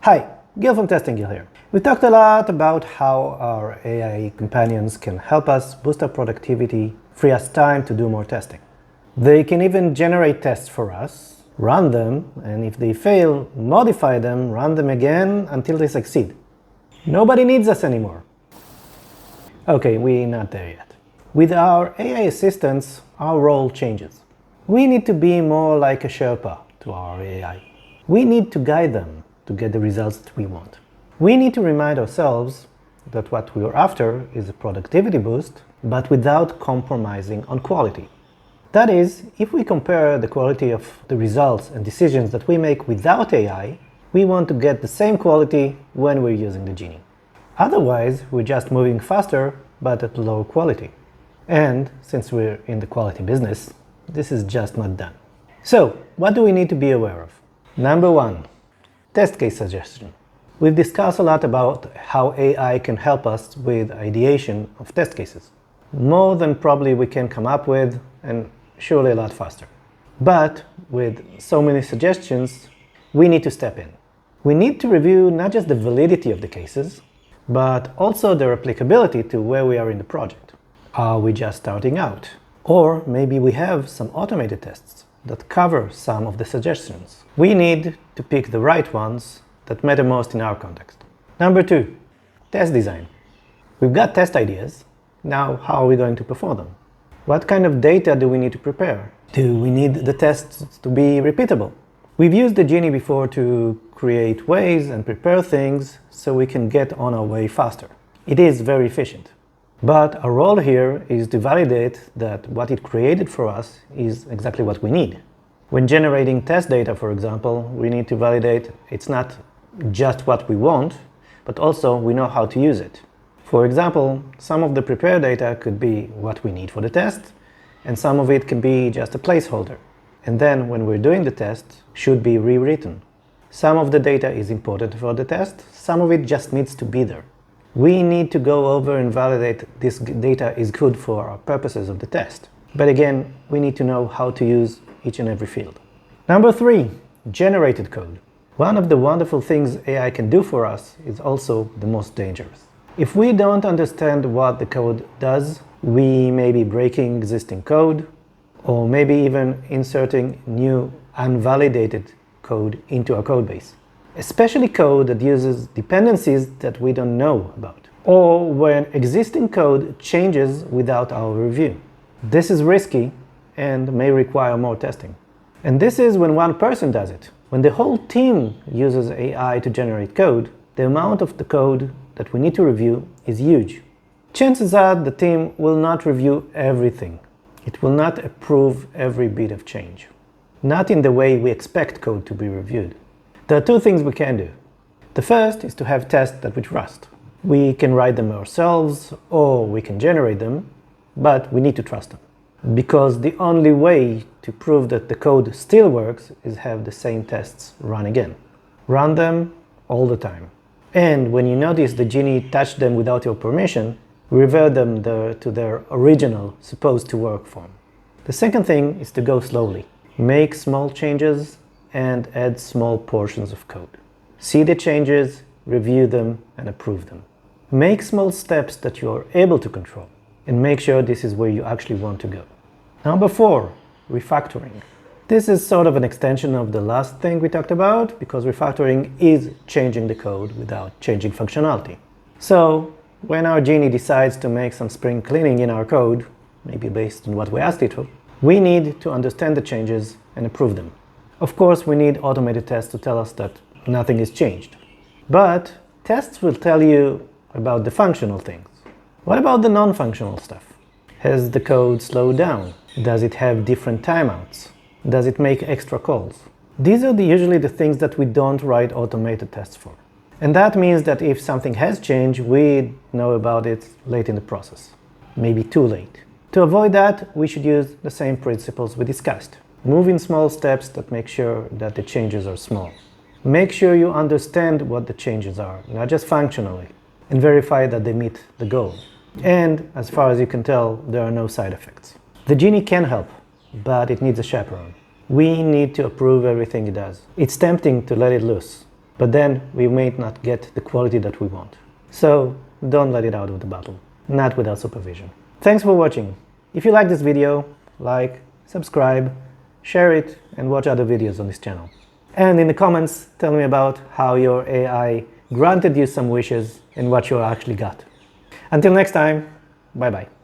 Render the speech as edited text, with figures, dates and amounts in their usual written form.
Hi, Gil from Testing Gil here. We talked a lot about how our AI companions can help us boost our productivity, free us time to do more testing. They can even generate tests for us, run them, and if they fail, modify them, run them again until they succeed. Nobody needs us anymore. Okay, we're not there yet. With our AI assistants, our role changes. We need to be more like a Sherpa to our AI. We need to guide them to get the results that we want. We need to remind ourselves that what we are after is a productivity boost, but without compromising on quality. That is, if we compare the quality of the results and decisions that we make without AI, we want to get the same quality when we're using the Genie. Otherwise, we're just moving faster, but at low quality. And since we're in the quality business, this is just not done. So, what do we need to be aware of? Number one, test case suggestion. We've discussed a lot about how AI can help us with ideation of test cases. More than probably we can come up with, and surely a lot faster. But with so many suggestions, we need to step in. We need to review not just the validity of the cases, but also their applicability to where we are in the project. Are we just starting out? Or maybe we have some automated tests that cover some of the suggestions. We need to pick the right ones that matter most in our context. Number two, test design. We've got test ideas. Now, how are we going to perform them? What kind of data do we need to prepare? Do we need the tests to be repeatable? We've used the Genie before to create ways and prepare things so we can get on our way faster. It is very efficient. But our role here is to validate that what it created for us is exactly what we need. When generating test data, for example, we need to validate it's not just what we want, but also we know how to use it. For example, some of the prepared data could be what we need for the test, and some of it can be just a placeholder. And then when we're doing the test, should be rewritten. Some of the data is important for the test, some of it just needs to be there. We need to go over and validate this data is good for our purposes of the test. But again, we need to know how to use each and every field. Number three, generated code. One of the wonderful things AI can do for us is also the most dangerous. If we don't understand what the code does, we may be breaking existing code, or maybe even inserting new unvalidated code into our code base. Especially code that uses dependencies that we don't know about, or when existing code changes without our review. This is risky and may require more testing. And this is when one person does it. When the whole team uses AI to generate code, the amount of the code that we need to review is huge. Chances are the team will not review everything. It will not approve every bit of change. Not in the way we expect code to be reviewed. There are two things we can do. The first is to have tests that we trust. We can write them ourselves or we can generate them, but we need to trust them. Because the only way to prove that the code still works is have the same tests run again. Run them all the time. And when you notice the Genie touched them without your permission, revert them to their original supposed to work form. The second thing is to go slowly. Make small changes and add small portions of code. See the changes, review them, and approve them. Make small steps that you are able to control, and make sure this is where you actually want to go. Number four, refactoring. This is sort of an extension of the last thing we talked about, because refactoring is changing the code without changing functionality. So, when our Genie decides to make some spring cleaning in our code, maybe based on what we asked it to, we need to understand the changes and approve them. Of course, we need automated tests to tell us that nothing is changed. But tests will tell you about the functional things. What about the non-functional stuff? Has the code slowed down? Does it have different timeouts? Does it make extra calls? These are usually the things that we don't write automated tests for. And that means that if something has changed, we know about it late in the process. Maybe too late. To avoid that, we should use the same principles we discussed. Move in small steps that make sure that the changes are small. Make sure you understand what the changes are, not just functionally, and verify that they meet the goal. And, as far as you can tell, there are no side effects. The Genie can help, but it needs a chaperone. We need to approve everything it does. It's tempting to let it loose. but then we may not get the quality that we want. So don't let it out of the bottle, not without supervision. Thanks for watching. If you like this video, like, subscribe, share it, and watch other videos on this channel. And in the comments, tell me about how your AI granted you some wishes and what you actually got. Until next time, bye-bye.